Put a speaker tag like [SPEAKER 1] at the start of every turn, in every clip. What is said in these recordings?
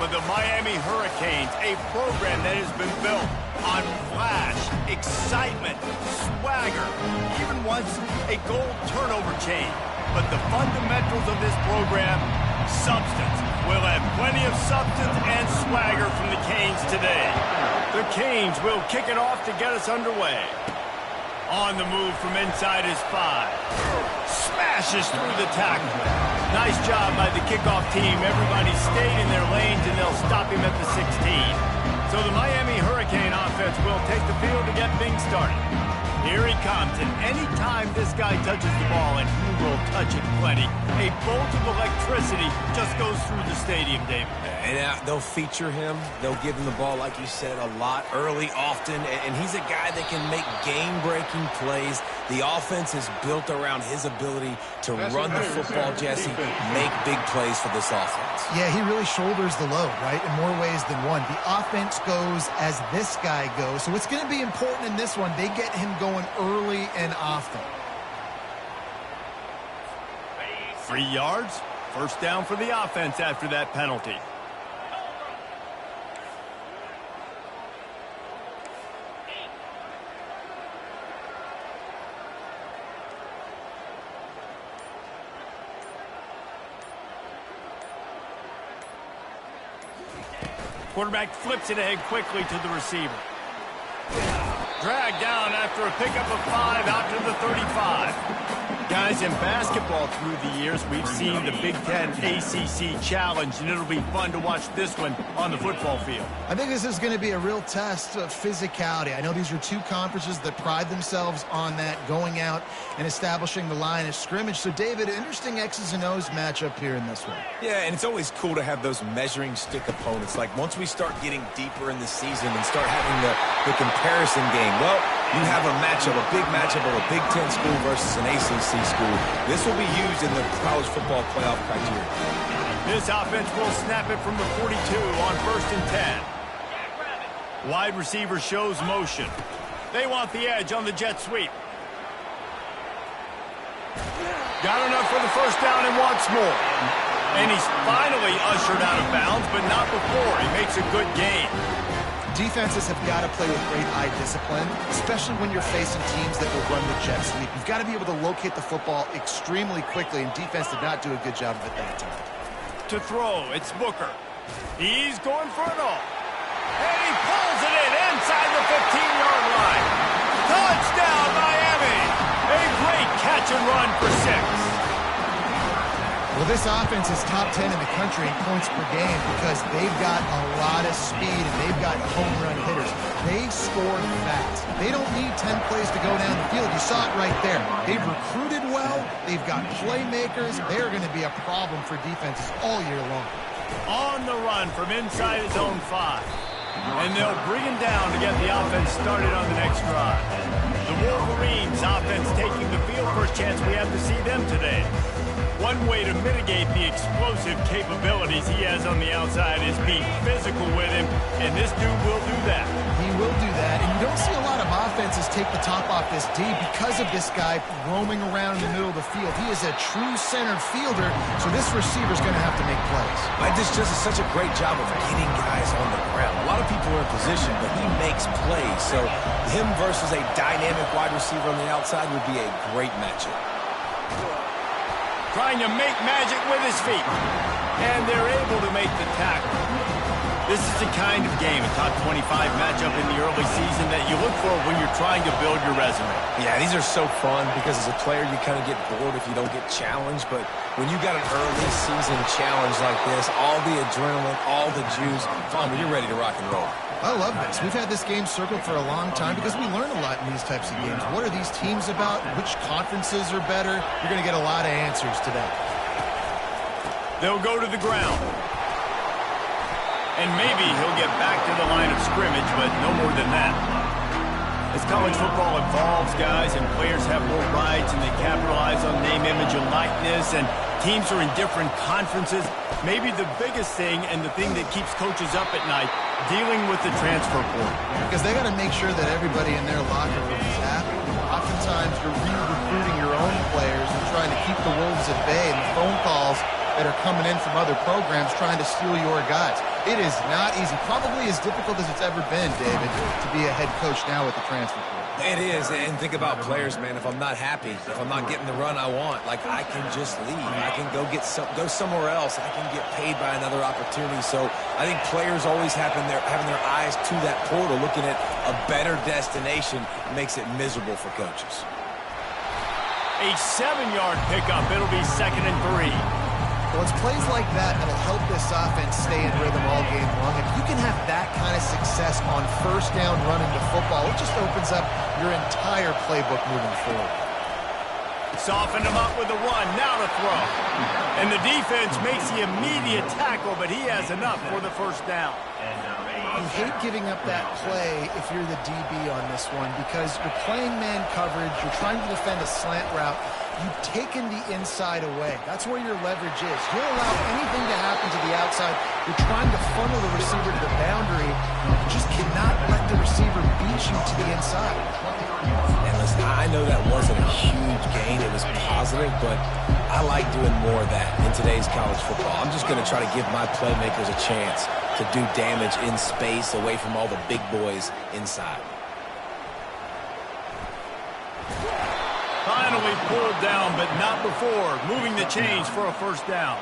[SPEAKER 1] the Miami Hurricanes, a program that has been built on flash, excitement, swagger, even once a goal turnover chain. But the fundamentals of this program, substance. We'll have plenty of substance and swagger from the Canes today. The Canes will kick it off to get us underway. On the move from inside his 5. Smashes through the tackle. Nice job by the kickoff team. Everybody stayed in their lanes, and they'll stop him at the 16. So the Miami Hurricane offense will take the field to get things started. Here he comes, and anytime this guy touches the ball, and he will touch it plenty, a bolt of electricity just goes through the stadium, David.
[SPEAKER 2] And they'll feature him. They'll give him the ball, like you said, a lot, early, often. And he's a guy that can make game-breaking plays. The offense is built around his ability to run the football, Jesse, make big plays for this offense.
[SPEAKER 3] Yeah, he really shoulders the load, right, in more ways than one. The offense goes as this guy goes. So it's going to be important in this one. They get him going early and often.
[SPEAKER 1] 3 yards. First down for the offense after that penalty. Quarterback flips it ahead quickly to the receiver. Dragged down after a pickup of 5 out to the 35. Guys, in basketball through the years, we've seen the Big Ten ACC Challenge, and it'll be fun to watch this one on the football field.
[SPEAKER 3] I think this is going to be a real test of physicality. I know these are two conferences that pride themselves on that, going out and establishing the line of scrimmage. So, David, interesting X's and O's matchup here in this one.
[SPEAKER 2] Yeah, and it's always cool to have those measuring stick opponents. Like, once we start getting deeper in the season and start having the comparison game, well, you have a matchup, a big matchup of a Big Ten school versus an ACC school. This will be used in the college football playoff criteria.
[SPEAKER 1] This offense will snap it from the 42 on 1st and 10. Wide receiver shows motion. They want the edge on the jet sweep. Got enough for the first down and wants more. And he's finally ushered out of bounds, but not before. He makes a good gain.
[SPEAKER 3] Defenses have got to play with great eye discipline, especially when you're facing teams that will run the jet sweep. You've got to be able to locate the football extremely quickly, and defense did not do a good job of it that time.
[SPEAKER 1] To throw, it's Booker. He's going for it all. And he pulls it in inside the 15-yard line. Touchdown, Miami! A great catch and run for 6.
[SPEAKER 3] Well, this offense is top 10 in the country in points per game because they've got a lot of speed and they've got home run hitters. They score fast. They don't need 10 plays to go down the field. You saw it right there. They've recruited well. They've got playmakers. They're going to be a problem for defenses all year long.
[SPEAKER 1] On the run from inside his own 5. And they'll bring him down to get the offense started on the next drive. The Wolverines offense taking the field. First chance we have to see them today. One way to mitigate the explosive capabilities he has on the outside is being physical with him, and this dude will do that.
[SPEAKER 3] He will do that, and you don't see a lot of offenses take the top off this D because of this guy roaming around in the middle of the field. He is a true center fielder, so this receiver's going to have to make plays.
[SPEAKER 2] This just is such a great job of getting guys on the ground. A lot of people are in position, but he makes plays, so him versus a dynamic wide receiver on the outside would be a great matchup.
[SPEAKER 1] Trying to make magic with his feet. And they're able to make the tackle. This is the kind of game, a top 25 matchup in the early season that you look for when you're trying to build your resume.
[SPEAKER 2] Yeah, these are so fun because as a player you kind of get bored if you don't get challenged. But when you got an early season challenge like this, all the adrenaline, all the juice, fun, you're ready to rock and roll.
[SPEAKER 3] I love this. We've had this game circled for a long time because we learn a lot in these types of games. What are these teams about? Which conferences are better? You're going to get a lot of answers today.
[SPEAKER 1] They'll go to the ground. And maybe he'll get back to the line of scrimmage, but no more than that. As college football evolves, guys, and players have more rights and they capitalize on name, image, and likeness, and teams are in different conferences, maybe the biggest thing and the thing that keeps coaches up at night, dealing with the transfer portal.
[SPEAKER 3] Because they got to make sure that everybody in their locker room is happy. Oftentimes you're re-recruiting your own players and trying to keep the Wolves at bay, and the phone calls that are coming in from other programs trying to steal your guys. It is not easy. Probably as difficult as it's ever been, David, to be a head coach now with the transfer portal.
[SPEAKER 2] It is, and think about players, man. If I'm not happy, if I'm not getting the run I want, like, I can just leave. I can go somewhere else. I can get paid by another opportunity. So I think players always having their eyes to that portal, looking at a better destination, makes it miserable for coaches.
[SPEAKER 1] A 7-yard pickup. It'll be 2nd and 3.
[SPEAKER 3] Well, it's plays like that that'll help this offense stay in rhythm all game long. If you can have that kind of success on first down running the football, it just opens up your entire playbook moving forward.
[SPEAKER 1] Soften him up with the run. Now to throw. And the defense makes the immediate tackle, but he has enough for the first down.
[SPEAKER 3] You hate giving up that play if you're the DB on this one because you're playing man coverage, you're trying to defend a slant route. You've taken the inside away. That's where your leverage is. You don't allow anything to happen to the outside. You're trying to funnel the receiver to the boundary. You just cannot let the receiver beat you to the inside.
[SPEAKER 2] And listen, I know that wasn't a huge gain. It was positive, but I like doing more of that in today's college football. I'm just going to try to give my playmakers a chance to do damage in space away from all the big boys inside.
[SPEAKER 1] Finally pulled down, but not before. Moving the chains for a first down.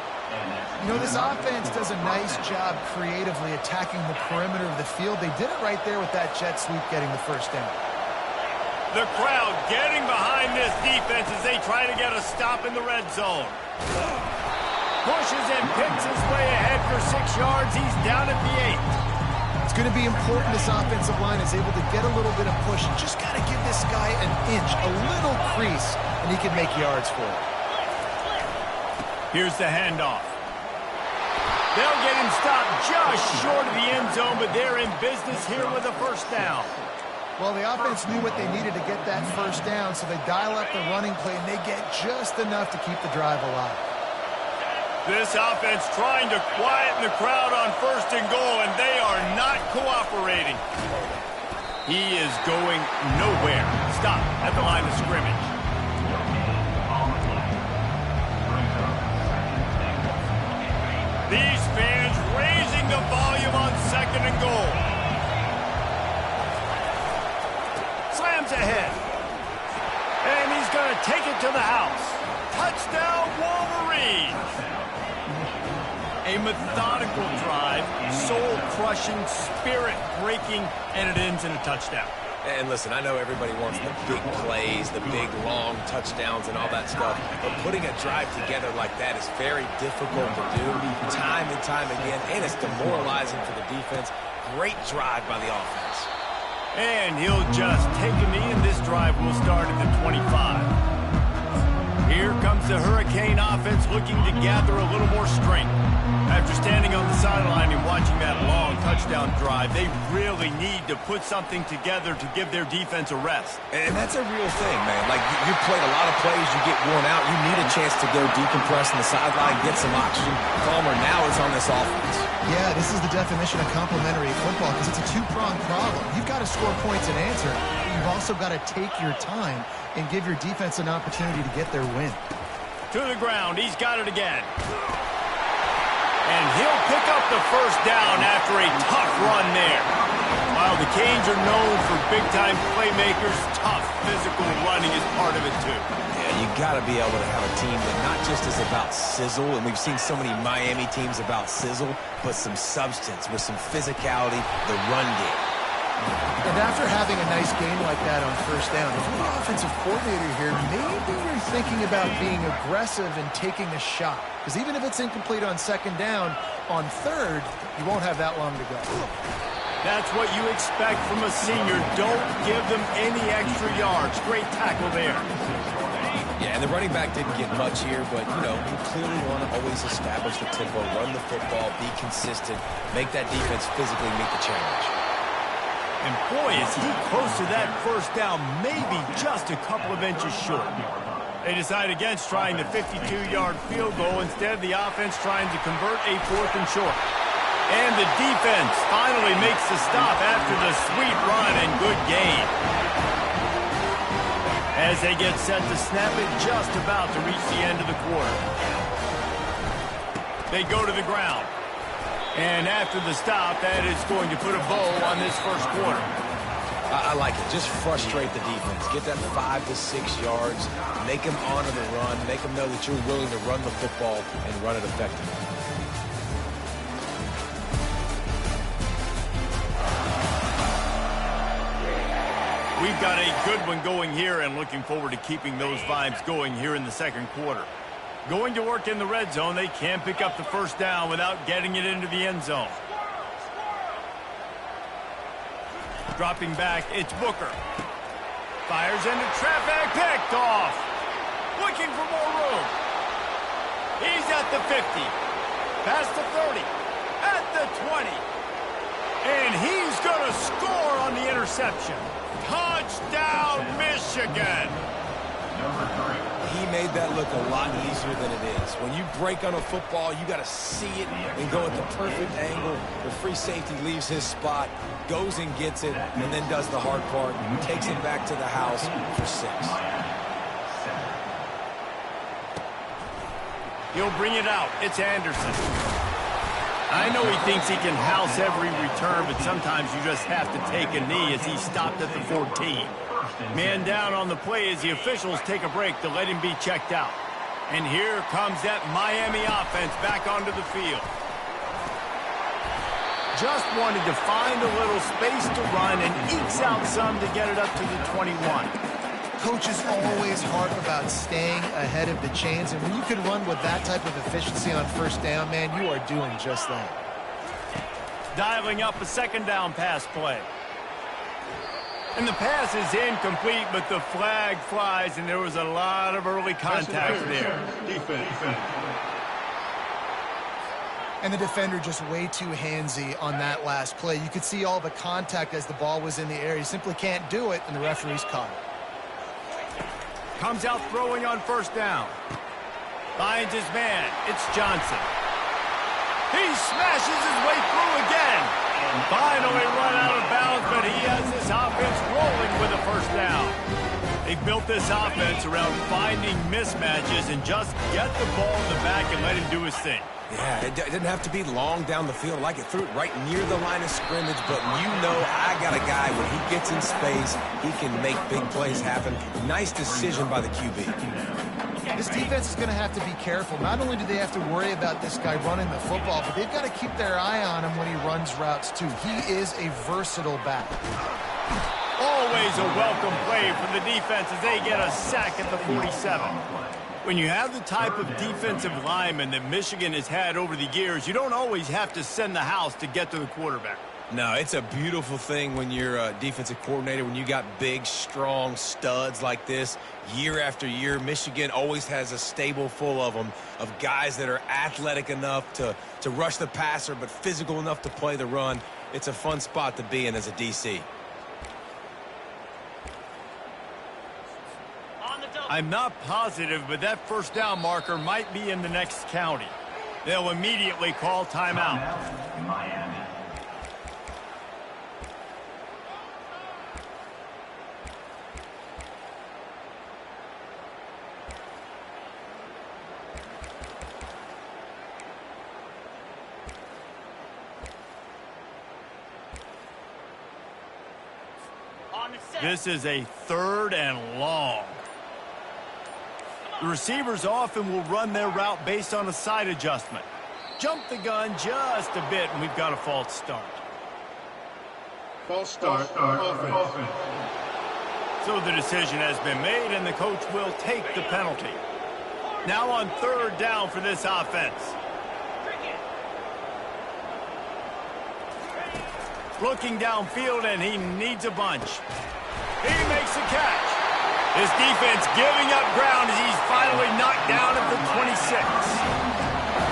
[SPEAKER 3] You know, this offense does a nice job creatively attacking the perimeter of the field. They did it right there with that jet sweep getting the first down.
[SPEAKER 1] The crowd getting behind this defense as they try to get a stop in the red zone. Pushes and picks his way ahead for 6 yards. He's down at the 8.
[SPEAKER 3] It's going to be important this offensive line is able to get a little bit of push. You just got to give this guy an inch, a little crease, and he can make yards for it.
[SPEAKER 1] Here's the handoff. They'll get him stopped just short of the end zone, but they're in business here with a first down.
[SPEAKER 3] Well, the offense knew what they needed to get that first down, so they dial up the running play, and they get just enough to keep the drive alive.
[SPEAKER 1] This offense trying to quieten the crowd on 1st and goal, and they are not cooperating. He is going nowhere. Stop at the line of scrimmage. These fans raising the volume on 2nd and goal. Slams ahead. And he's going to take it to the house. Touchdown, Wolverines! A methodical drive, soul-crushing, spirit-breaking, and it ends in a touchdown.
[SPEAKER 2] And listen, I know everybody wants the big plays, the big, long touchdowns and all that stuff, but putting a drive together like that is very difficult to do time and time again, and it's demoralizing for the defense. Great drive by the offense.
[SPEAKER 1] And he'll just take a knee, and this drive will start at the 25. Here comes the Hurricane offense looking to gather a little more strength. After standing on the sideline and watching that long touchdown drive, they really need to put something together to give their defense a rest.
[SPEAKER 2] And that's a real thing, man. Like, you played a lot of plays, you get worn out, you need a chance to go decompress on the sideline, get some oxygen. Palmer now is on this offense.
[SPEAKER 3] Yeah, this is the definition of complementary football because it's a two-pronged problem. You've got to score points and answer, but you've also got to take your time and give your defense an opportunity to get their win.
[SPEAKER 1] To the ground, he's got it again. And he'll pick up the first down after a tough run there. While the Canes are known for big-time playmakers, tough physical running is part of it too.
[SPEAKER 2] Yeah, you got to be able to have a team that not just is about sizzle, and we've seen so many Miami teams about sizzle, but some substance with some physicality, the run game.
[SPEAKER 3] And after having a nice game like that on first down, if you're the offensive coordinator here, maybe you're thinking about being aggressive and taking a shot. Because even if it's incomplete on 2nd down, on 3rd, you won't have that long to go.
[SPEAKER 1] That's what you expect from a senior. Don't give them any extra yards. Great tackle there.
[SPEAKER 2] Yeah, and the running back didn't get much here, but, you know, you clearly want to always establish the tempo, run the football, be consistent, make that defense physically meet the challenge.
[SPEAKER 1] And boy, is he close to that first down, maybe just a couple of inches short. They decide against trying the 52-yard field goal. Instead, the offense trying to convert a 4th and short. And the defense finally makes the stop after the sweet run and good gain. As they get set to snap it, just about to reach the end of the quarter. They go to the ground. And after the stop, that is going to put a bow on this first quarter.
[SPEAKER 2] I like it. Just frustrate the defense. Get that 5 to 6 yards. Make them honor the run. Make them know that you're willing to run the football and run it effectively.
[SPEAKER 1] We've got a good one going here and looking forward to keeping those vibes going here in the second quarter. Going to work in the red zone. They can't pick up the first down without getting it into the end zone. Dropping back, it's Booker. Fires into traffic, picked off. Looking for more room. He's at the 50. Past the 30. At the 20. And he's going to score on the interception. Touchdown, Michigan.
[SPEAKER 2] He made that look a lot easier than it is. When you break on a football, you got to see it and go at the perfect angle. The free safety leaves his spot, goes and gets it, and then does the hard part, takes it back to the house for 6.
[SPEAKER 1] He'll bring it out. It's Anderson. I know he thinks he can house every return, but sometimes you just have to take a knee as he stopped at the 14. Man down on the play as the officials take a break to let him be checked out. And here comes that Miami offense back onto the field. Just wanted to find a little space to run and ekes out some to get it up to the 21.
[SPEAKER 3] Coaches always harp about staying ahead of the chains, and when you can run with that type of efficiency on first down, man, you are doing just that.
[SPEAKER 1] Dialing up a second down pass play. And the pass is incomplete, but the flag flies, and there was a lot of early contact there.
[SPEAKER 3] And the defender just way too handsy on that last play. You could see all the contact as the ball was in the air. He simply can't do it, and the referee's caught it.
[SPEAKER 1] Comes out throwing on first down. Finds his man. It's Johnson. He smashes his way through again. And finally run out of bounds, but he has this offense rolling with a first down. They built this offense around finding mismatches and just get the ball in the back and let him do his thing.
[SPEAKER 2] Yeah, it didn't have to be long down the field. Like it threw it right near the line of scrimmage, but you know I got a guy when he gets in space, he can make big plays happen. Nice decision by the QB.
[SPEAKER 3] This defense is going to have to be careful. Not only do they have to worry about this guy running the football, but they've got to keep their eye on him when he runs routes too. He is a versatile back.
[SPEAKER 1] Always a welcome play for the defense as they get a sack at the 47. When you have the type of defensive lineman that Michigan has had over the years, you don't always have to send the house to get to the quarterback.
[SPEAKER 2] No, it's a beautiful thing when you're a defensive coordinator, when you got big, strong studs like this. Year after year, Michigan always has a stable full of them, of guys that are athletic enough to rush the passer, but physical enough to play the run. It's a fun spot to be in as a DC.
[SPEAKER 1] I'm not positive, but that first down marker might be in the next county. They'll immediately call timeout.
[SPEAKER 4] Miami.
[SPEAKER 1] This is a 3rd and long. The receivers often will run their route based on a side adjustment. Jump the gun just a bit, and we've got a false start.
[SPEAKER 4] False start. Offense.
[SPEAKER 1] So the decision has been made, and the coach will take the penalty. Now on 3rd down for this offense. Looking downfield, and he needs a bunch. He makes a catch. His defense giving up ground as he's finally knocked down at the 26.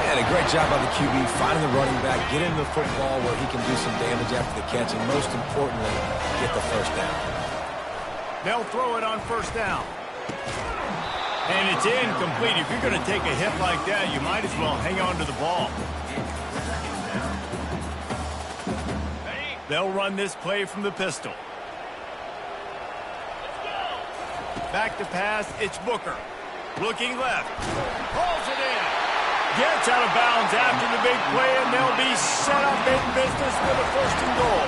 [SPEAKER 2] And a great job by the QB, finding the running back, getting the football where he can do some damage after the catch, and most importantly, get the first down.
[SPEAKER 1] They'll throw it on first down. And it's incomplete. If you're going to take a hit like that, you might as well hang on to the ball. They'll run this play from the pistol. Back to pass, it's Booker. Looking left. Pulls it in. Gets out of bounds after the big play, and they'll be set up in business with a first and goal.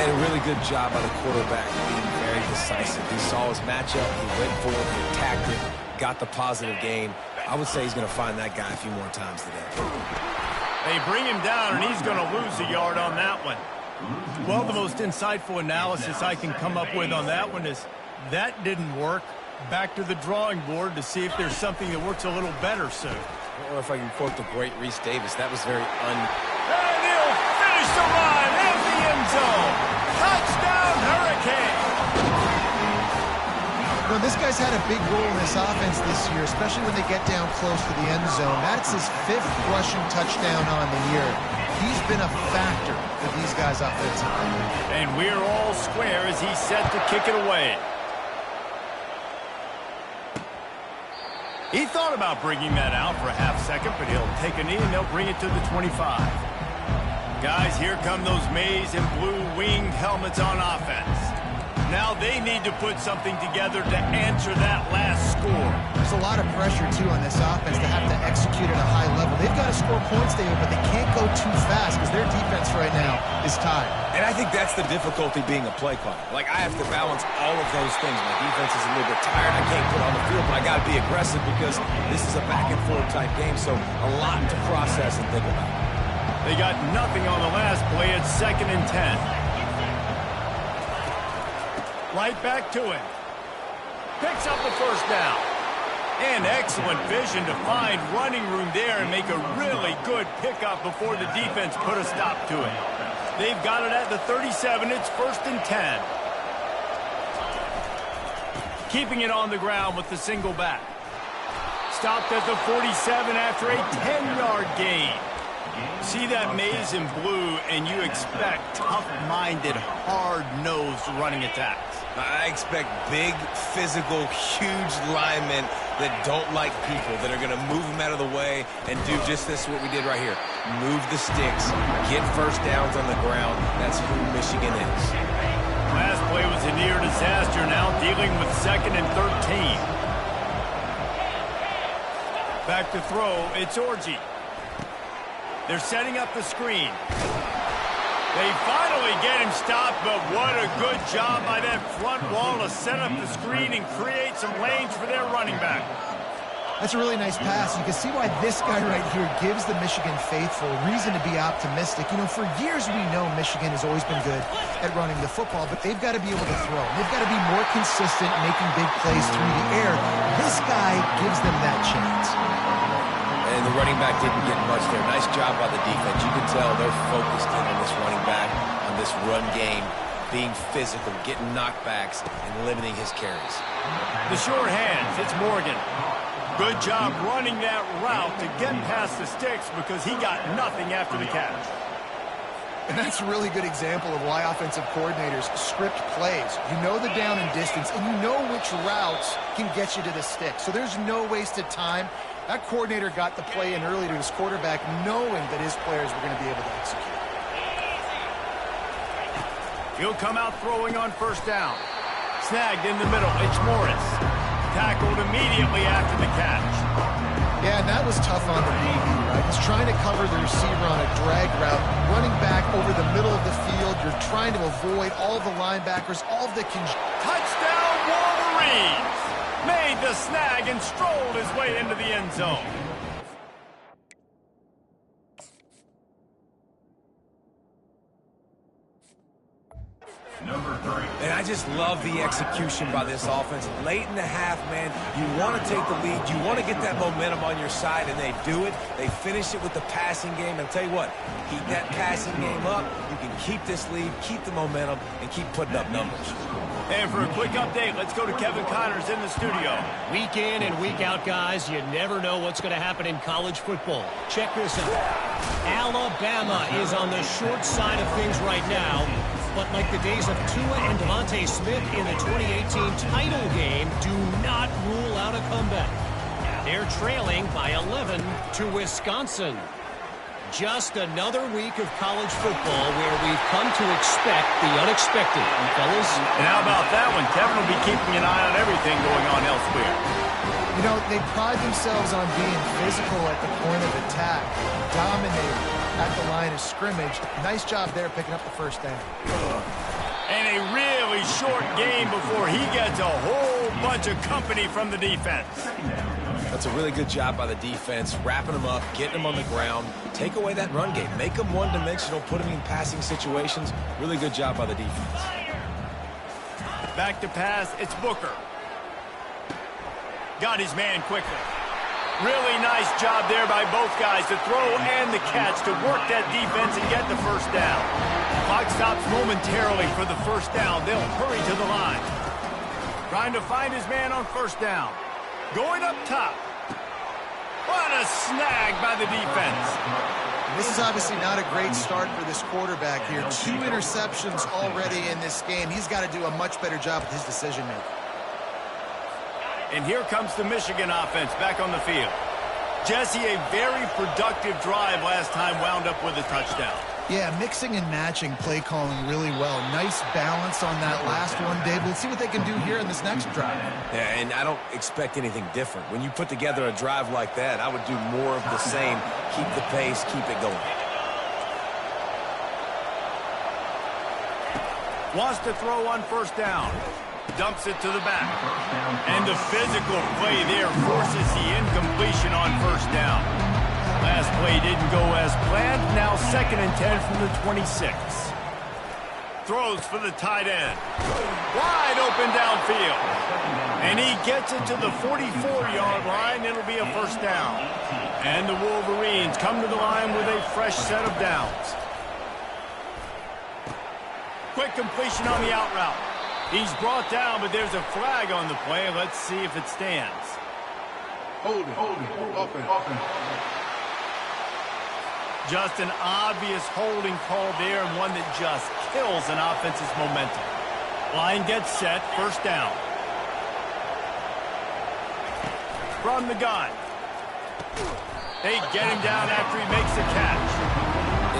[SPEAKER 2] And a really good job by the quarterback being very decisive. He saw his matchup, he went for it, he attacked it, got the positive gain. I would say he's going to find that guy a few more times today.
[SPEAKER 1] They bring him down, and he's going to lose a yard on that one.
[SPEAKER 5] Well, the most insightful analysis I can come up with on that one is that didn't work. Back to the drawing board to see if there's something that works a little better soon.
[SPEAKER 2] Or if I can quote the great Reese Davis, that was very
[SPEAKER 1] And he'll finish the run in the end zone. Touchdown, Hurricane.
[SPEAKER 3] You know, this guy's had a big role in this offense this year, especially when they get down close to the end zone. That's his 5th rushing touchdown on the year. He's been a factor for these guys offensively.
[SPEAKER 1] And we're all square as he's set to kick it away. He thought about bringing that out for a half second, but he'll take a knee and they'll bring it to the 25. Guys, here come those maize and blue winged helmets on offense. Now they need to put something together to answer that last score.
[SPEAKER 3] There's a lot of pressure, too, on this offense to have to execute at a high level. They've got to score points, David, but they can't go too fast because their defense right now is tired.
[SPEAKER 2] And I think that's the difficulty being a play caller. Like, I have to balance all of those things. My defense is a little bit tired. I can't put on the field, but I got to be aggressive because this is a back-and-forth type game, so a lot to process and think about.
[SPEAKER 1] They got nothing on the last play. It's 2nd and 10. Right back to him. Picks up the first down. And excellent vision to find running room there and make a really good pickup before the defense put a stop to it. They've got it at the 37. It's 1st and 10. Keeping it on the ground with the single back. Stopped at the 47 after a 10-yard gain. See that maize and blue, and you expect tough-minded, hard-nosed running attacks.
[SPEAKER 2] I expect big, physical, huge linemen that don't like people, that are going to move them out of the way and do just this, what we did right here. Move the sticks, get first downs on the ground. That's who Michigan is.
[SPEAKER 1] Last play was a near disaster, now dealing with 2nd and 13. Back to throw, it's Orji. They're setting up the screen. They finally get him stopped, but what a good job by that front wall to set up the screen and create some lanes for their running back.
[SPEAKER 3] That's a really nice pass. You can see why this guy right here gives the Michigan faithful reason to be optimistic. You know, for years we know Michigan has always been good at running the football, but they've got to be able to throw. They've got to be more consistent making big plays through the air. This guy gives them that chance.
[SPEAKER 2] And the running back didn't get much there. Nice job by the defense. You can tell they're focused in on this running back, on this run game, being physical, getting knockbacks, and limiting his carries.
[SPEAKER 1] The short hands, it's Morgan. Good job running that route to get past the sticks because he got nothing after the catch.
[SPEAKER 3] And that's a really good example of why offensive coordinators script plays. You know the down and distance, and you know which routes can get you to the stick. So there's no wasted time. That coordinator got the play in early to his quarterback, knowing that his players were going to be able to execute.
[SPEAKER 1] He'll come out throwing on first down. Snagged in the middle. It's Morris. Tackled immediately after the catch.
[SPEAKER 3] Yeah, and that was tough on the DB, right? He's trying to cover the receiver on a drag route, running back over the middle of the field. You're trying to avoid all the linebackers, all of the
[SPEAKER 1] touchdown Wolverines! Made the snag and strolled his way into the end zone.
[SPEAKER 4] Number 3.
[SPEAKER 2] And I just love the execution by this offense. Late in the half, man, you want to take the lead. You want to get that momentum on your side, and they do it. They finish it with the passing game. And I'll tell you what, keep that passing game up. You can keep this lead, keep the momentum, and keep putting up numbers.
[SPEAKER 1] And for a quick update, let's go to Kevin Connors in the studio.
[SPEAKER 6] Week in and week out, guys, you never know what's going to happen in college football. Check this out. Alabama is on the short side of things right now. But like the days of Tua and Devontae Smith in the 2018 title game, do not rule out a comeback. They're trailing by 11 to Wisconsin. Just another week of college football where we've come to expect the unexpected, fellas.
[SPEAKER 1] And how about that one? Kevin will be keeping an eye on everything going on elsewhere.
[SPEAKER 3] You know, they pride themselves on being physical at the point of attack, dominating at the line of scrimmage. Nice job there picking up the first down.
[SPEAKER 1] And a really short game before he gets a whole bunch of company from the defense.
[SPEAKER 2] That's a really good job by the defense, wrapping them up, getting them on the ground, take away that run game, make them one-dimensional, put them in passing situations. Really good job by the defense.
[SPEAKER 1] Back to pass, it's Booker. Got his man quickly. Really nice job there by both guys, the throw and the catch, to work that defense and get the first down. Clock stops momentarily for the first down. They'll hurry to the line. Trying to find his man on first down. Going up top. What a snag by the defense.
[SPEAKER 3] And this is obviously not a great start for this quarterback here. 2 interceptions already in this game. He's got to do a much better job with his decision-making.
[SPEAKER 1] And here comes the Michigan offense back on the field. Jesse, a very productive drive last time, wound up with a touchdown.
[SPEAKER 3] Yeah, mixing and matching play calling really well. Nice balance on that last one, Dave. Let's see what they can do here in this next drive.
[SPEAKER 2] Yeah, and I don't expect anything different. When you put together a drive like that, I would do more of the same. Keep the pace, keep it going.
[SPEAKER 1] Wants to throw on first down. Dumps it to the back. And the physical play there forces the incompletion on first down. Last play didn't go as planned. Now 2nd and 10 from the 26. Throws for the tight end. Wide open downfield. And he gets it to the 44-yard line. It'll be a first down. And the Wolverines come to the line with a fresh set of downs. Quick completion on the out route. He's brought down, but there's a flag on the play. Let's see if it stands.
[SPEAKER 4] Hold it, offense.
[SPEAKER 1] Just an obvious holding call there, and one that just kills an offense's momentum. Line gets set, first down. From the gun. They get him down after he makes the catch.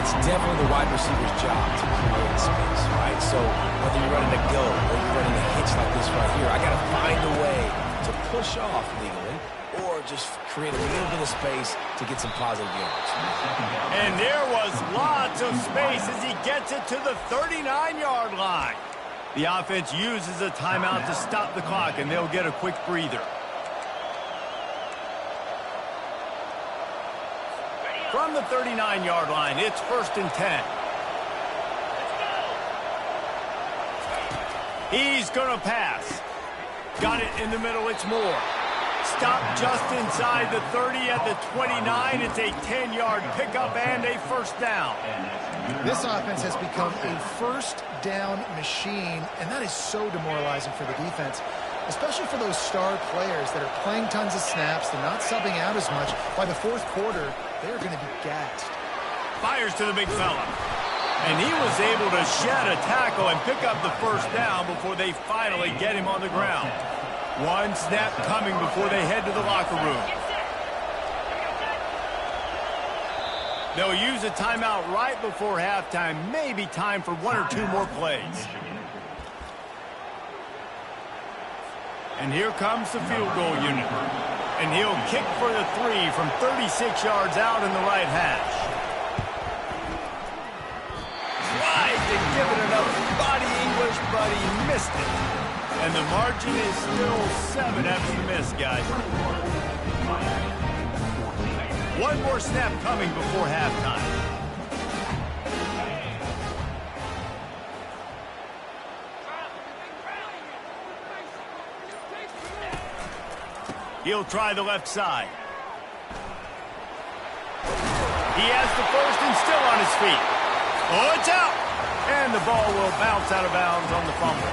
[SPEAKER 2] It's definitely the wide receiver's job to create space, right? So whether you're running a go or you're running a hitch like this right here, I got to find a way to push off legally or just create a little bit of space to get some positive yards.
[SPEAKER 1] And there was lots of space as he gets it to the 39-yard line. The offense uses a timeout to stop the clock, and they'll get a quick breather. From the 39-yard line, it's 1st and 10. He's going to pass. Got it in the middle, it's Moore. Stopped just inside the 30 at the 29. It's a 10-yard pickup and a first down.
[SPEAKER 3] This offense has become a first down machine, and that is so demoralizing for the defense, especially for those star players that are playing tons of snaps. They're not subbing out as much. By the 4th quarter, they're going to be gassed.
[SPEAKER 1] Fires to the big fella. And he was able to shed a tackle and pick up the first down before they finally get him on the ground. One snap coming before they head to the locker room. They'll use a timeout right before halftime. Maybe time for 1 or 2 more plays. And here comes the field goal unit. And he'll kick for the 3 from 36 yards out in the right hash. Tried to give it enough body English, but he missed it. And the margin is still 7 after the miss, guys. One more snap coming before halftime. He'll try the left side. He has the first and still on his feet. Oh, it's out! And the ball will bounce out of bounds on the fumble.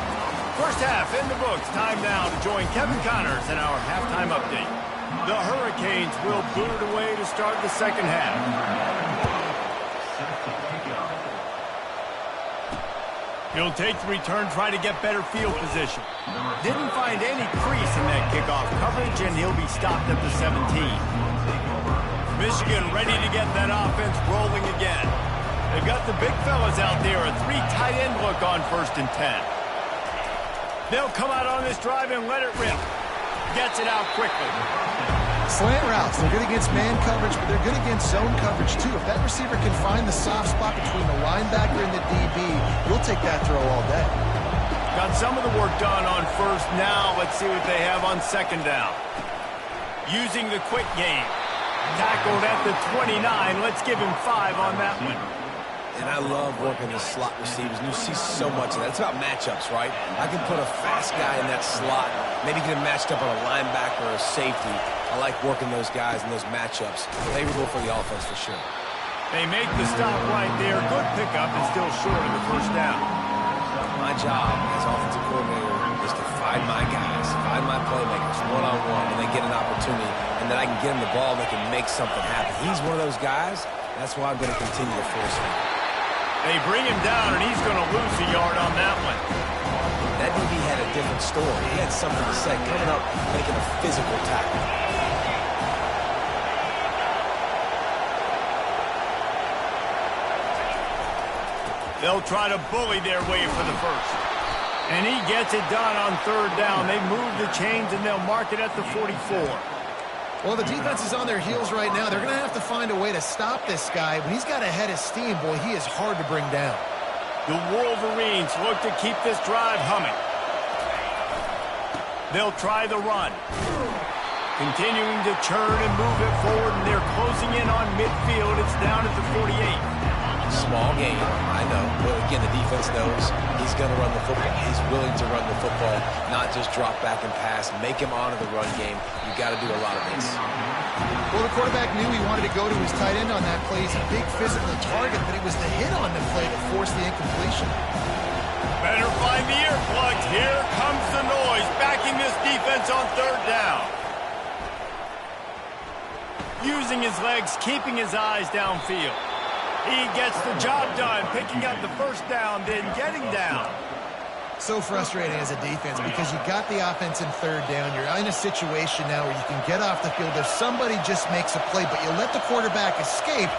[SPEAKER 1] First half in the books. Time now to join Kevin Connors in our halftime update. The Hurricanes will boot it away to start the second half. He'll take the return, try to get better field position. Didn't find any crease in that kickoff coverage, and he'll be stopped at the 17. Michigan ready to get that offense rolling again. They've got the big fellas out there, a 3 tight end look on 1st and 10. They'll come out on this drive and let it rip. gets it out quickly.
[SPEAKER 3] Slant routes, they're good against man coverage, but they're good against zone coverage too. If that receiver can find the soft spot between the linebacker and the DB, you'll take that throw all day.
[SPEAKER 1] Got some of the work done on first. Now let's see what they have on second down. Using the quick game. Tackled at the 29. Let's give him 5 on that one.
[SPEAKER 2] And I love working the slot receivers. And you see so much of that. It's about matchups, right? I can put a fast guy in that slot, maybe get him matched up on a linebacker or a safety. I like working those guys in those matchups. Favorable for the offense for sure.
[SPEAKER 1] They make the stop right there. Good pickup and still short of the first down.
[SPEAKER 2] My job as offensive coordinator is to find my guys, find my playmakers one-on-one when they get an opportunity, and then I can get them the ball and they can make something happen. He's one of those guys. That's why I'm going to continue to force him.
[SPEAKER 1] They bring him down, and he's going to lose a yard on that one.
[SPEAKER 2] That DB had a different story. He had something to say, coming up, making a physical tackle.
[SPEAKER 1] They'll try to bully their way for the first. And he gets it done on third down. They move the chains, and they'll mark it at the 44.
[SPEAKER 3] Well, the defense is on their heels right now. They're going to have to find a way to stop this guy. When he's got a head of steam, boy, he is hard to bring down.
[SPEAKER 1] The Wolverines look to keep this drive humming. They'll try the run. Continuing to churn and move it forward, and they're closing in on midfield. It's down at the 48.
[SPEAKER 2] Small game, I know. But again, the defense knows he's going to run the football. He's willing to run the football, not just drop back and pass. Make him honor the run game. You got to do a lot of this.
[SPEAKER 3] Well, the quarterback knew he wanted to go to his tight end on that play. He's a big physical target, but it was the hit on the play that forced the incompletion.
[SPEAKER 1] Better find the earplugs. Here comes the noise, backing this defense on third down. Using his legs, keeping his eyes downfield. He gets the job done, picking up the first down, then getting down.
[SPEAKER 3] So frustrating as a defense because you got the offense in third down. You're in a situation now where you can get off the field if somebody just makes a play, but you let the quarterback escape.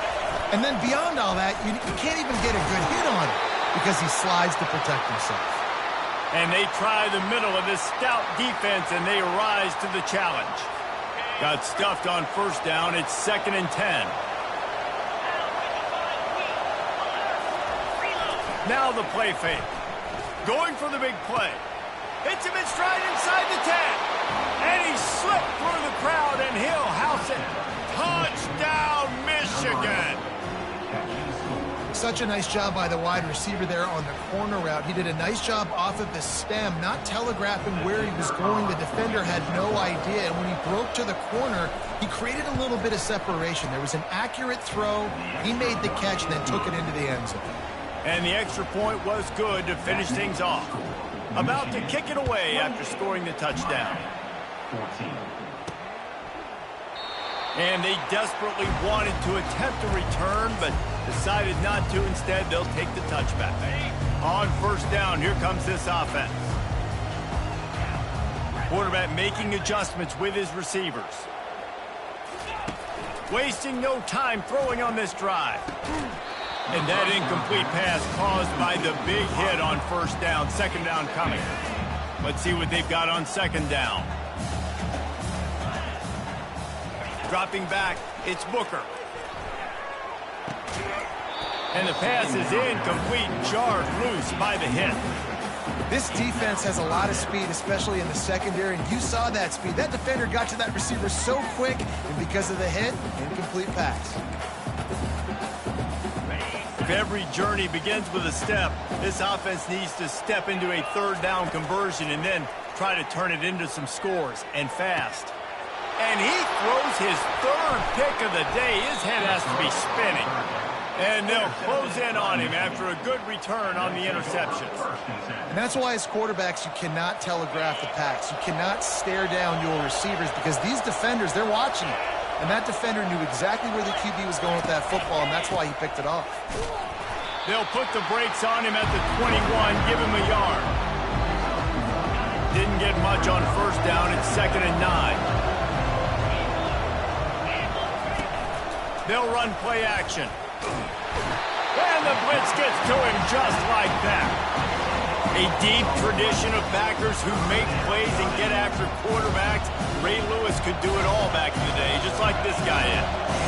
[SPEAKER 3] And then beyond all that, you can't even get a good hit on him because he slides to protect himself.
[SPEAKER 1] And they try the middle of this stout defense, and they rise to the challenge. Got stuffed on first down. It's 2nd and 10. Now the play fake. Going for the big play. Hits him in stride inside the 10. And he slipped through the crowd, and he'll house it. Touchdown, Michigan.
[SPEAKER 3] Such a nice job by the wide receiver there on the corner route. He did a nice job off of the stem, not telegraphing where he was going. The defender had no idea, and when he broke to the corner, he created a little bit of separation. There was an accurate throw. He made the catch and then took it into the end zone.
[SPEAKER 1] And the extra point was good to finish things off. About to kick it away after scoring the touchdown.
[SPEAKER 4] 14.
[SPEAKER 1] And they desperately wanted to attempt a return, but decided not to. Instead, they'll take the touchback. On first down, here comes this offense. Quarterback making adjustments with his receivers. Wasting no time throwing on this drive. And that incomplete pass caused by the big hit on first down. Second down coming. Let's see what they've got on second down. Dropping back, it's Booker. And the pass is incomplete, jarred loose by the hit.
[SPEAKER 3] This defense has a lot of speed, especially in the secondary, and you saw that speed. That defender got to that receiver so quick, and because of the hit, incomplete pass.
[SPEAKER 1] If every journey begins with a step, this offense needs to step into a third down conversion and then try to turn it into some scores, and fast. And he throws his third pick of the day. His head has to be spinning. And they'll close in on him after a good return on the interceptions.
[SPEAKER 3] And that's why as quarterbacks, you cannot telegraph the pass. You cannot stare down your receivers because these defenders, they're watching it. And that defender knew exactly where the QB was going with that football, and that's why he picked it off.
[SPEAKER 1] They'll put the brakes on him at the 21, give him a yard. Didn't get much on first down. It's 2nd and 9. They'll run play action. And the blitz gets to him just like that. A deep tradition of backers who make plays and get after quarterbacks. Ray Lewis could do it all back in the day, just like this guy is.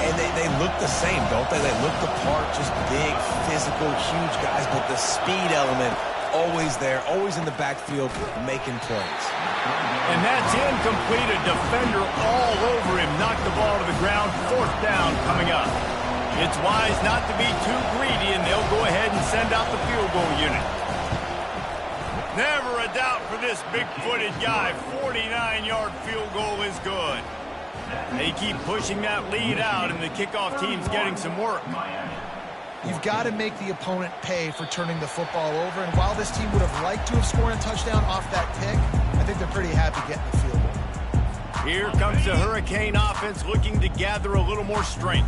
[SPEAKER 2] And they look the same, don't they? They look the part, just big, physical, huge guys, but the speed element always there, always in the backfield, making plays.
[SPEAKER 1] And that's incomplete. A defender all over him. Knocked the ball to the ground. 4th down coming up. It's wise not to be too greedy, and they'll go ahead and send out the field goal unit. Never a doubt for this big-footed guy. 49-yard field goal is good. They keep pushing that lead out, and the kickoff team's getting some work.
[SPEAKER 3] You've got to make the opponent pay for turning the football over, and while this team would have liked to have scored a touchdown off that pick, I think they're pretty happy getting the field goal.
[SPEAKER 1] Here comes the Hurricane offense looking to gather a little more strength.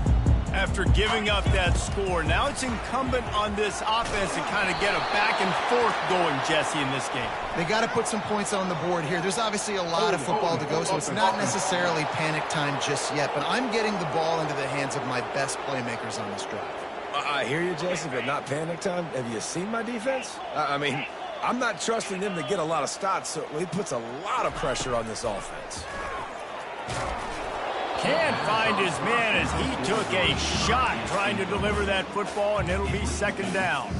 [SPEAKER 1] After giving up that score, now it's incumbent on this offense to kind of get a back and forth going, Jesse, in this game.
[SPEAKER 3] They got to put some points on the board here. There's obviously a lot of football to go, so it's not necessarily panic time just yet, but I'm getting the ball into the hands of my best playmakers on this drive.
[SPEAKER 2] I hear you, Jesse, but not panic time. Have you seen my defense? I mean, I'm not trusting them to get a lot of stops, so it puts a lot of pressure on this offense.
[SPEAKER 1] Can't find his man as he took a shot trying to deliver that football, and it'll be 2nd down.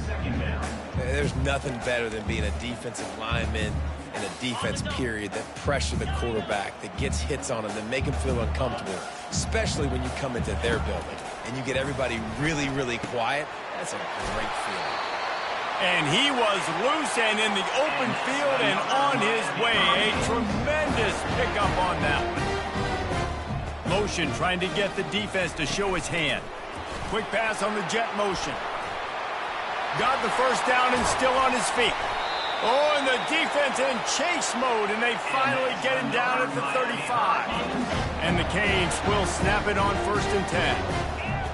[SPEAKER 2] There's nothing better than being a defensive lineman in a defense period that pressure the quarterback, that gets hits on him, that make him feel uncomfortable, especially when you come into their building and you get everybody really, really quiet. That's a great feeling.
[SPEAKER 1] And he was loose and in the open field and on his way. A tremendous pickup on that one. Motion trying to get the defense to show his hand. Quick pass on the jet motion. Got the 1st down and still on his feet. Oh, and the defense in chase mode, and they finally get him down at the 35. And the Canes will snap it on 1st and 10.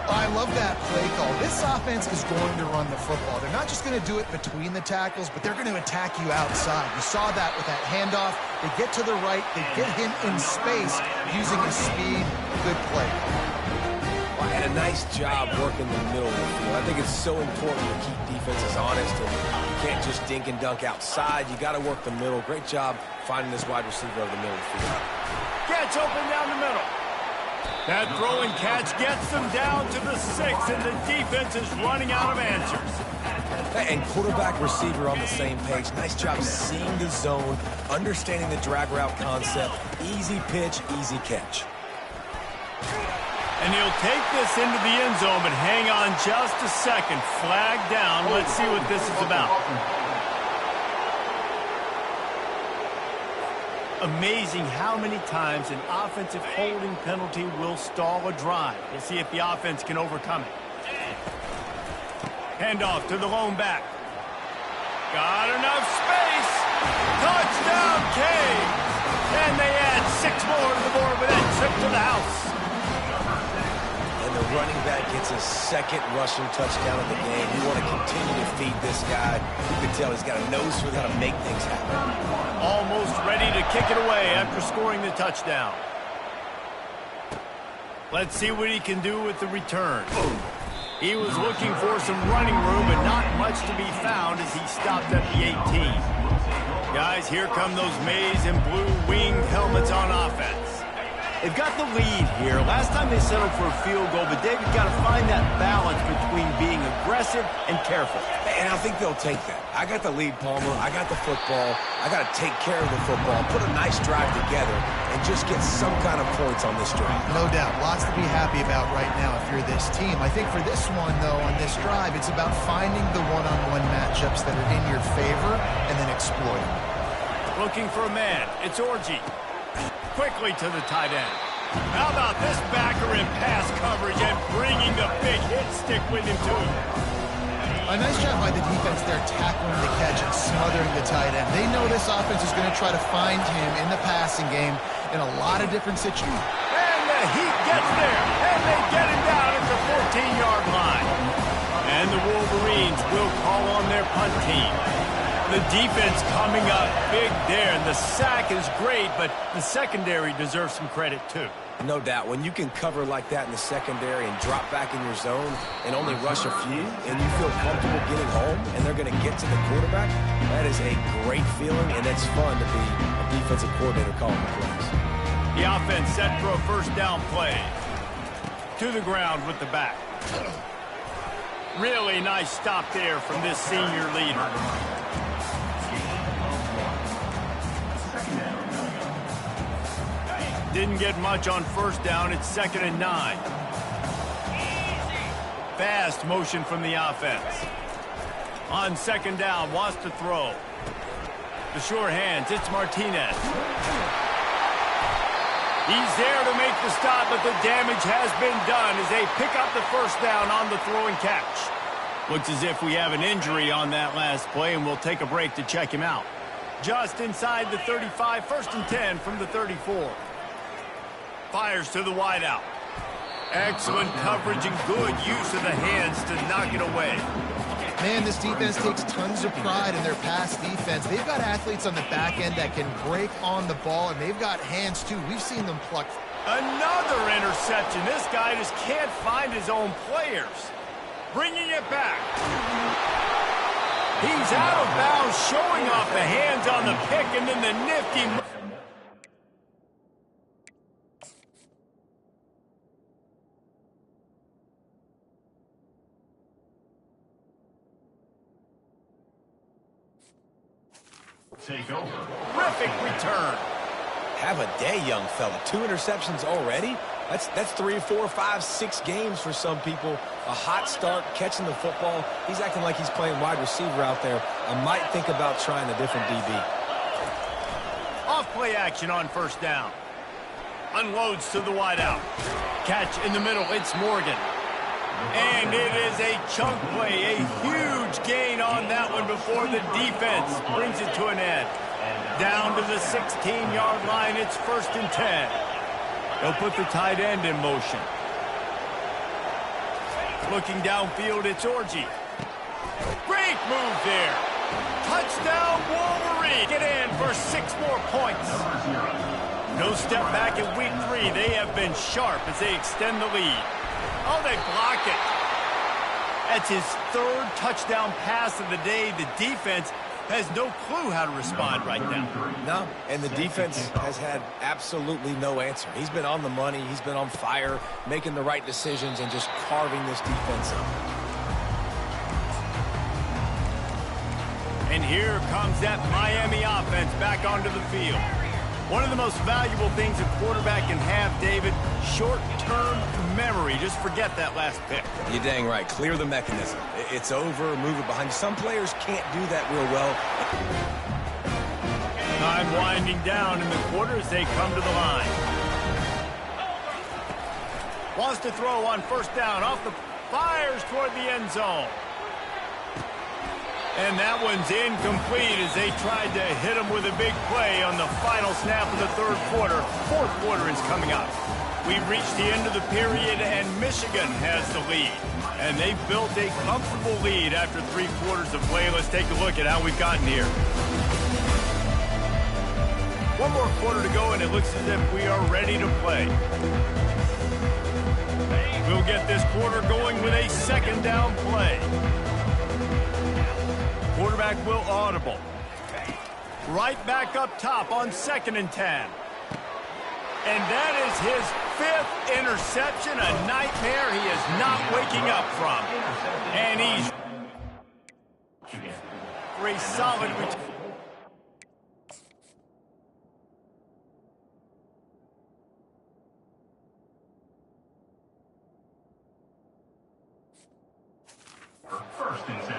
[SPEAKER 3] I love that play call. This offense is going to run the football. They're not just going to do it between the tackles, but they're going to attack you outside. You saw that with that handoff. They get to the right. They get him in space using his speed. Good play.
[SPEAKER 2] Well, and a nice job working the middle of the field. I think it's so important to keep defenses honest. And you can't just dink and dunk outside. You got to work the middle. Great job finding this wide receiver over the middle of the field.
[SPEAKER 1] Gets open down the middle. That throw and catch gets them down to the 6, and the defense is running out of answers.
[SPEAKER 2] And quarterback receiver on the same page. Nice job seeing the zone, understanding the drag route concept. Easy pitch, easy catch.
[SPEAKER 1] And he'll take this into the end zone, but hang on just a second. Flag down. Let's see what this is about. Amazing how many times an offensive holding penalty will stall a drive. We'll see if the offense can overcome it. Handoff to the lone back. Got enough space. Touchdown, Canes. And they add 6 more to the board with that trip to the house.
[SPEAKER 2] And the running back gets his 2nd rushing touchdown of the game. You want to continue to feed this guy. You can tell he's got a nose for how to make things happen.
[SPEAKER 1] Almost ready to kick it away after scoring the touchdown. Let's see what he can do with the return. He was looking for some running room, but not much to be found as he stopped at the 18. Guys, here come those maize and blue winged helmets on offense. They've got the lead here. Last time they settled for a field goal, but David got to find that balance between being aggressive and careful.
[SPEAKER 2] And I think they'll take that. I got the lead, Palmer. I got the football. I got to take care of the football, put a nice drive together, and just get some kind of points on this drive.
[SPEAKER 3] No doubt. Lots to be happy about right now if you're this team. I think for this one, though, on this drive, it's about finding the one-on-one matchups that are in your favor and then exploiting.
[SPEAKER 1] Looking for a man. It's Orji. Quickly to the tight end. How about this backer in pass coverage and bringing the big hit stick with him, too?
[SPEAKER 3] A nice job by the defense there tackling the catch and smothering the tight end. They know this offense is going to try to find him in the passing game in a lot of different situations.
[SPEAKER 1] And the heat gets there, and they get him down at the 14-yard line. And the Wolverines will call on their punt team. The defense coming up big there, and the sack is great, but the secondary deserves some credit, too.
[SPEAKER 2] No doubt. When you can cover like that in the secondary and drop back in your zone and only rush a few, and you feel comfortable getting home, and they're going to get to the quarterback, that is a great feeling, and it's fun to be a defensive coordinator calling the plays.
[SPEAKER 5] The offense set for a first down play. To the ground with the back. Really nice stop there from this senior leader. Didn't get much on first down. It's 2nd and 9. Fast motion from the offense. On 2nd down, wants to throw. The sure hands, it's Martinez. He's there to make the stop, but the damage has been done as they pick up the first down on the throw and catch. Looks as if we have an injury on that last play, and we'll take a break to check him out. Just inside the 35, 1st and 10 from the 34. Fires to the wideout. Excellent coverage and good use of the hands to knock it away.
[SPEAKER 3] Man, this defense takes tons of pride in their pass defense. They've got athletes on the back end that can break on the ball, and they've got hands, too. We've seen them pluck.
[SPEAKER 5] Another interception. This guy just can't find his own players. Bringing it back. He's out of bounds, showing off the hands on the pick, and then the nifty...
[SPEAKER 4] Take over.
[SPEAKER 5] Terrific return.
[SPEAKER 2] Have a day, young fella. 2 interceptions already? That's 3, 4, 5, 6 games for some people. A hot start, catching the football. He's acting like he's playing wide receiver out there. I might think about trying a different DB.
[SPEAKER 5] Off play action on first down. Unloads to the wideout. Catch in the middle. It's Morgan. And it is a chunk play, a huge gain on that one before the defense brings it to an end. Down to the 16-yard line, it's 1st and 10. They'll put the tight end in motion. Looking downfield, it's Orji. Great move there. Touchdown, Wolverine. Get in for 6 more points. No step back in week 3. They have been sharp as they extend the lead. Oh, they block it. That's his 3rd touchdown pass of the day. The defense has no clue how to respond right now.
[SPEAKER 2] No, and the defense has had absolutely no answer. He's been on the money. He's been on fire, making the right decisions and just carving this defense up.
[SPEAKER 5] And here comes that Miami offense back onto the field. One of the most valuable things a quarterback can have, David, short-term memory. Just forget that last pick.
[SPEAKER 2] You're dang right. Clear the mechanism. It's over, move it behind you. Some players can't do that real well.
[SPEAKER 5] Time winding down in the quarter as they come to the line. Wants to throw on first down. Off the fires toward the end zone. And that one's incomplete as they tried to hit him with a big play on the final snap of the 3rd quarter. 4th quarter is coming up. We've reached the end of the period, and Michigan has the lead. And they've built a comfortable lead after 3 quarters of play. Let's take a look at how we've gotten here. 1 more quarter to go, and it looks as if we are ready to play. We'll get this quarter going with a 2nd down play. Quarterback will audible. Right back up top on 2nd and 10. And that is his 5th interception, a nightmare he is not waking up from. And he's for a solid return.
[SPEAKER 4] First and 10.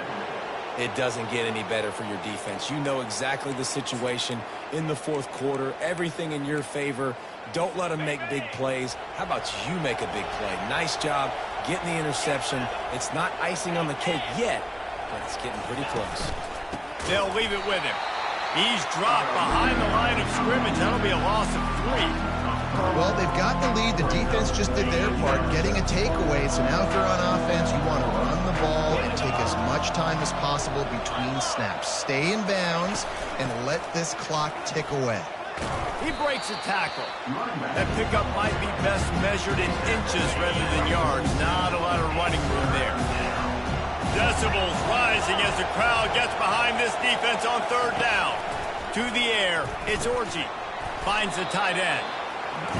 [SPEAKER 2] It doesn't get any better for your defense. You know exactly the situation in the 4th quarter. Everything in your favor. Don't let them make big plays. How about you make a big play? Nice job getting the interception. It's not icing on the cake yet, but it's getting pretty close.
[SPEAKER 5] They'll leave it with him. He's dropped behind the line of scrimmage. That'll be a loss of 3.
[SPEAKER 3] Well, they've got the lead. The defense just did their part, getting a takeaway. So now if you're on offense, you want to run the ball and take as much time as possible between snaps. Stay in bounds and let this clock tick away.
[SPEAKER 5] He breaks a tackle. That pickup might be best measured in inches rather than yards. Not a lot of running room there. Decibels rising as the crowd gets behind this defense on third down. To the air, it's Orji. Finds the tight end.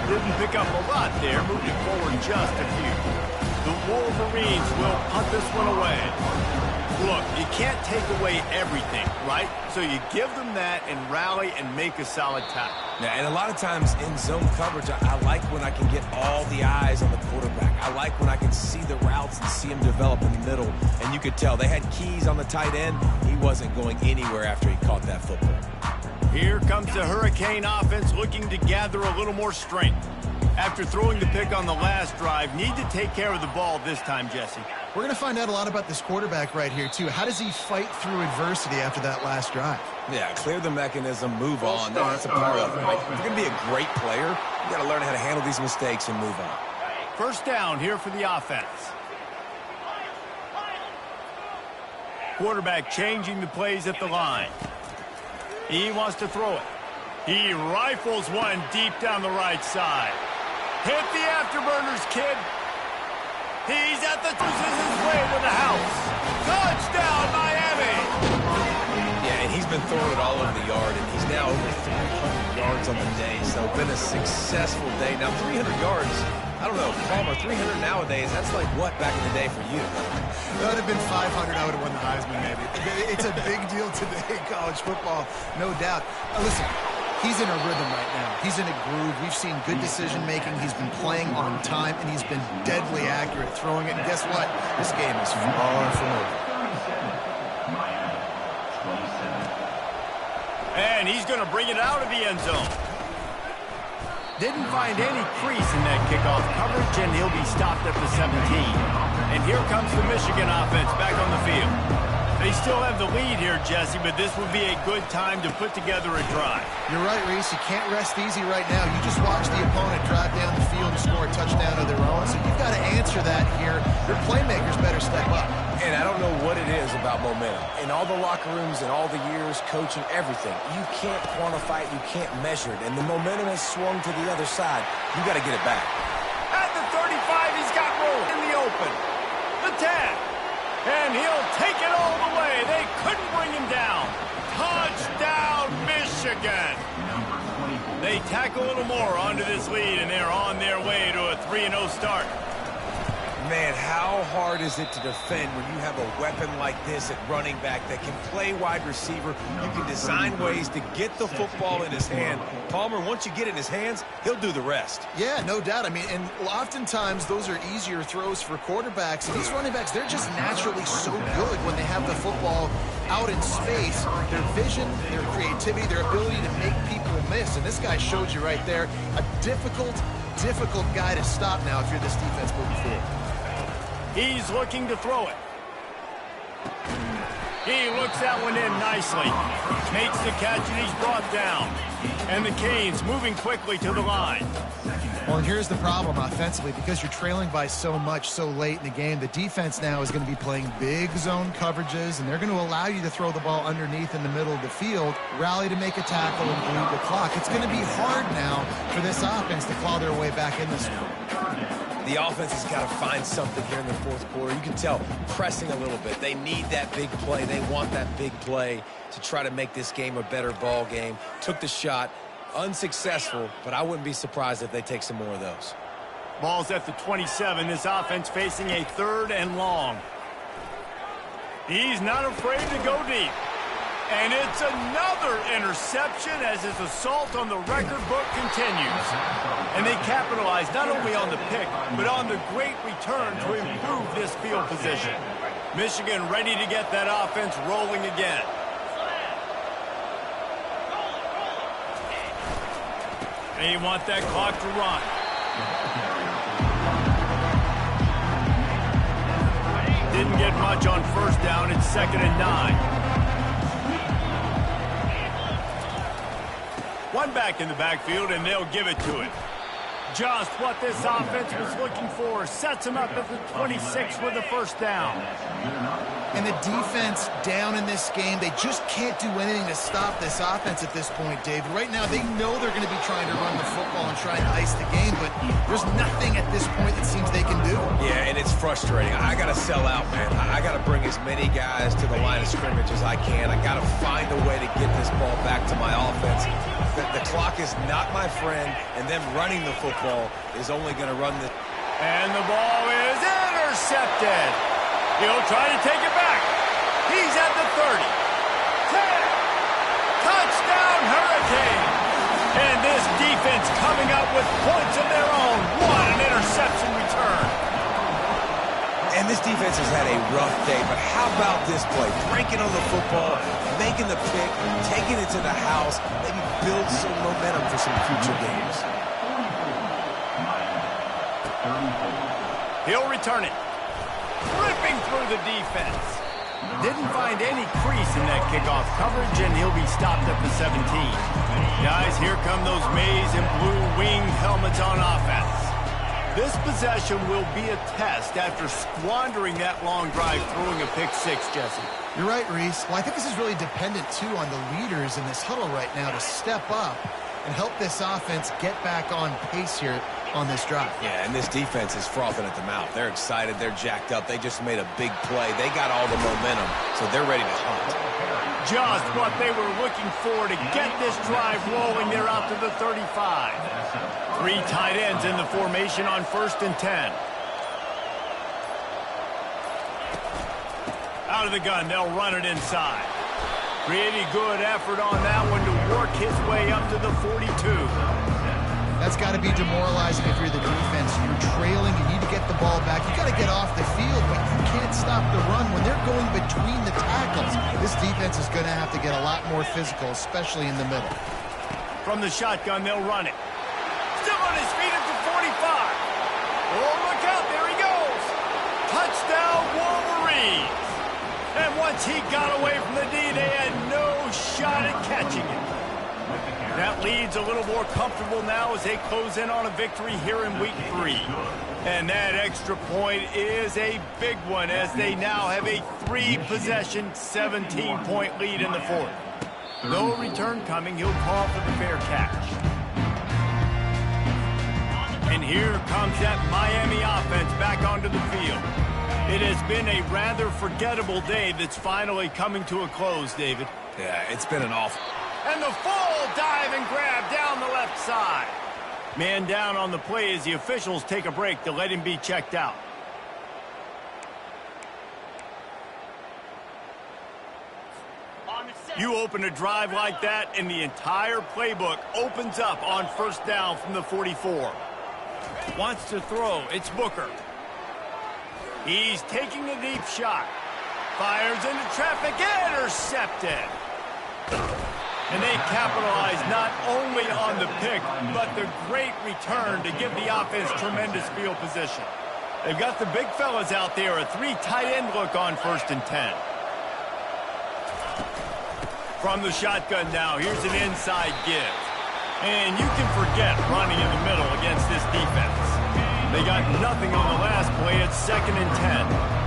[SPEAKER 5] Didn't pick up a lot there, moved it forward just a few. The Wolverines will punt this one away. Look, you can't take away everything, right? So you give them that and rally and make a solid tackle.
[SPEAKER 2] Yeah, and a lot of times in zone coverage, I like when I can get all the eyes on the quarterback. I like when I can see the routes and see him develop in the middle. And you could tell they had keys on the tight end. He wasn't going anywhere after he caught that football.
[SPEAKER 5] Here comes the Hurricane offense looking to gather a little more strength. After throwing the pick on the last drive, need to take care of the ball this time, Jesse.
[SPEAKER 3] We're going to find out a lot about this quarterback right here, too. How does he fight through adversity after that last drive?
[SPEAKER 2] Yeah, clear the mechanism, move on. That's a part of it. Right? If you're going to be a great player, you got to learn how to handle these mistakes and move on.
[SPEAKER 5] First down here for the offense. Quarterback changing the plays at the line. He wants to throw it. He rifles one deep down the right side. Hit the afterburners, kid. He's at the his way to the house. Touchdown, Miami!
[SPEAKER 2] Yeah, and he's been throwing it all over the yard, and he's now over 300 yards on the day. So been a successful day. Now 300 yards, I don't know, Palmer, 300 nowadays, that's like what back in the day for you?
[SPEAKER 3] That would have been 500. I would have won the Heisman, maybe. It's a big deal today in college football, no doubt. Listen. He's in a rhythm right now. He's in a groove. We've seen good decision-making. He's been playing on time, and he's been deadly accurate throwing it. And guess what? This game is far from over.
[SPEAKER 5] And he's going to bring it out of the end zone. Didn't find any crease in that kickoff coverage, and he'll be stopped at the 17. And here comes the Michigan offense back on the field. They still have the lead here, Jesse, but this would be a good time to put together a drive.
[SPEAKER 3] You're right, Reese. You can't rest easy right now. You just watch the opponent drive down the field and score a touchdown of their own, so you've got to answer that here. Your playmakers better step up.
[SPEAKER 2] And I don't know what it is about momentum. In all the locker rooms and all the years, coaching, everything, you can't quantify it, you can't measure it. And the momentum has swung to the other side. You got to get it back.
[SPEAKER 5] At the 35, he's got room in the open. The 10. And he'll take it all the way. They couldn't bring him down. Touchdown, Michigan. They tack a little more onto this lead, and they're on their way to a 3-0 start.
[SPEAKER 2] Man, how hard is it to defend when you have a weapon like this at running back that can play wide receiver? You can design ways to get the football in his hand. Palmer, once you get it in his hands, he'll do the rest.
[SPEAKER 3] Yeah, no doubt. I mean, and oftentimes those are easier throws for quarterbacks. And these running backs, they're just naturally so good when they have the football out in space. Their vision, their creativity, their ability to make people miss. And this guy showed you right there, a difficult guy to stop now if you're this defense moving forward.
[SPEAKER 5] He's looking to throw it. He looks that one in nicely. Makes the catch, and he's brought down. And the Canes moving quickly to the line.
[SPEAKER 3] Well, and here's the problem offensively. Because you're trailing by so much so late in the game, the defense now is going to be playing big zone coverages, and they're going to allow you to throw the ball underneath in the middle of the field, rally to make a tackle, and bleed the clock. It's going to be hard now for this offense to claw their way back in this one.
[SPEAKER 2] The offense has got to find something here in the fourth quarter. You can tell pressing a little bit. They need that big play. They want that big play to try to make this game a better ball game. Took the shot. Unsuccessful, but I wouldn't be surprised if they take some more of those.
[SPEAKER 5] Ball's at the 27. This offense facing a 3rd and long. He's not afraid to go deep. And it's another interception as his assault on the record book continues. And they capitalize not only on the pick, but on the great return to improve this field position. Michigan ready to get that offense rolling again. They want that clock to run. Didn't get much on first down. It's 2nd and 9. One back in the backfield, and they'll give it to it. Just what this offense was looking for. Sets him up at the 26 with a first down.
[SPEAKER 3] And the defense down in this game, they just can't do anything to stop this offense at this point, David. Right now, they know they're going to be trying to run the football and try and ice the game, but there's nothing at this point that seems they can do.
[SPEAKER 2] Yeah, and it's frustrating. I got to sell out, man. I got to bring as many guys to the line of scrimmage as I can. I got to find a way to get this ball back to my offense. The clock is not my friend, and them running the football is only going to run the...
[SPEAKER 5] And the ball is intercepted. He'll try to take it back. He's at the 30. 10. Touchdown, Hurricane. And this defense coming up with points of their own. What an interception return.
[SPEAKER 2] And this defense has had a rough day, but how about this play? Breaking on the football, making the pick, taking it to the house, maybe build some momentum for some future games.
[SPEAKER 5] He'll return it. Ripping through the defense. Didn't find any crease in that kickoff coverage, and he'll be stopped at the 17. Guys, here come those maize and blue winged helmets on offense. This possession will be a test after squandering that long drive throwing a pick six, Jesse.
[SPEAKER 3] You're right, Reese. Well, I think this is really dependent, too, on the leaders in this huddle right now to step up and help this offense get back on pace here on this drive.
[SPEAKER 2] Yeah, and this defense is frothing at the mouth. They're excited. They're jacked up. They just made a big play. They got all the momentum, so they're ready to hunt.
[SPEAKER 5] Just what they were looking for to get this drive rolling. They're out to the 35. 3 tight ends in the formation on 1st and 10. Out of the gun, they'll run it inside. Pretty good effort on that one to work his way up to the 42.
[SPEAKER 3] That's got to be demoralizing if you're the defense. You're trailing, you need to get the ball back. You got to get off the field, but you can't stop the run when they're going between the tackles. This defense is going to have to get a lot more physical, especially in the middle.
[SPEAKER 5] From the shotgun, they'll run it. Still on his feet at the 45. Oh, look out, there he goes. Touchdown, Wolverines. And once he got away from the D, they had no shot at catching it. That lead's a little more comfortable now as they close in on a victory here in week 3. And that extra point is a big one as they now have a 3-possession, 17-point lead in the 4th. No return coming. He'll call for the fair catch. And here comes that Miami offense back onto the field. It has been a rather forgettable day that's finally coming to a close, David.
[SPEAKER 2] Yeah, it's been an awful...
[SPEAKER 5] And the full dive and grab down the left side. Man down on the play as the officials take a break to let him be checked out. You open a drive like that, and the entire playbook opens up on 1st down from the 44. Wants to throw. It's Booker. He's taking a deep shot. Fires into traffic. Intercepted. And they capitalize not only on the pick, but the great return to give the offense tremendous field position. They've got the big fellas out there, a 3 tight end look on 1st and 10. From the shotgun now, here's an inside give. And you can forget running in the middle against this defense. They got nothing on the last play. It's 2nd and 10.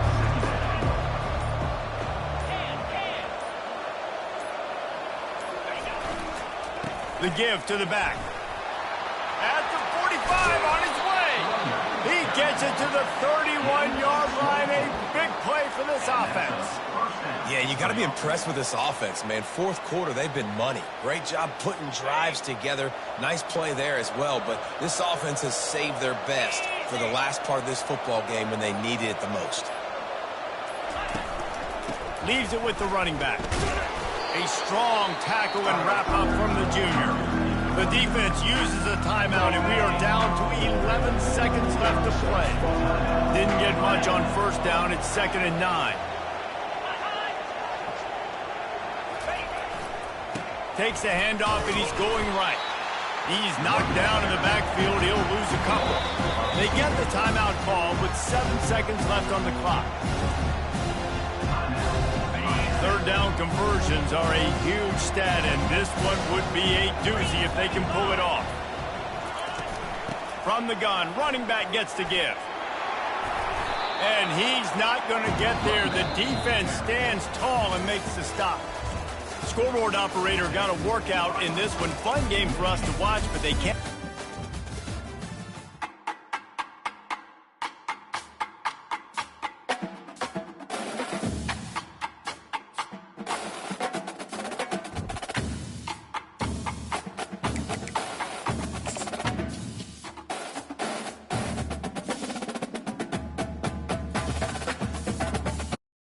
[SPEAKER 5] The give to the back. At the 45 on his way. He gets it to the 31-yard line. A big play for this offense.
[SPEAKER 2] Yeah, you got to be impressed with this offense, man. 4th quarter, they've been money. Great job putting drives together. Nice play there as well, but this offense has saved their best for the last part of this football game when they needed it the most.
[SPEAKER 5] Leaves it with the running back. A strong tackle and wrap-up from the junior. The defense uses a timeout, and we are down to 11 seconds left to play. Didn't get much on 1st down. It's 2nd and 9. Takes the handoff, and he's going right. He's knocked down in the backfield. He'll lose a couple. They get the timeout call with 7 seconds left on the clock. 3rd down conversions are a huge stat, and this one would be a doozy if they can pull it off. From the gun, running back gets to give. And he's not going to get there. The defense stands tall and makes the stop. Scoreboard operator got a workout in this one. Fun game for us to watch, but they can't.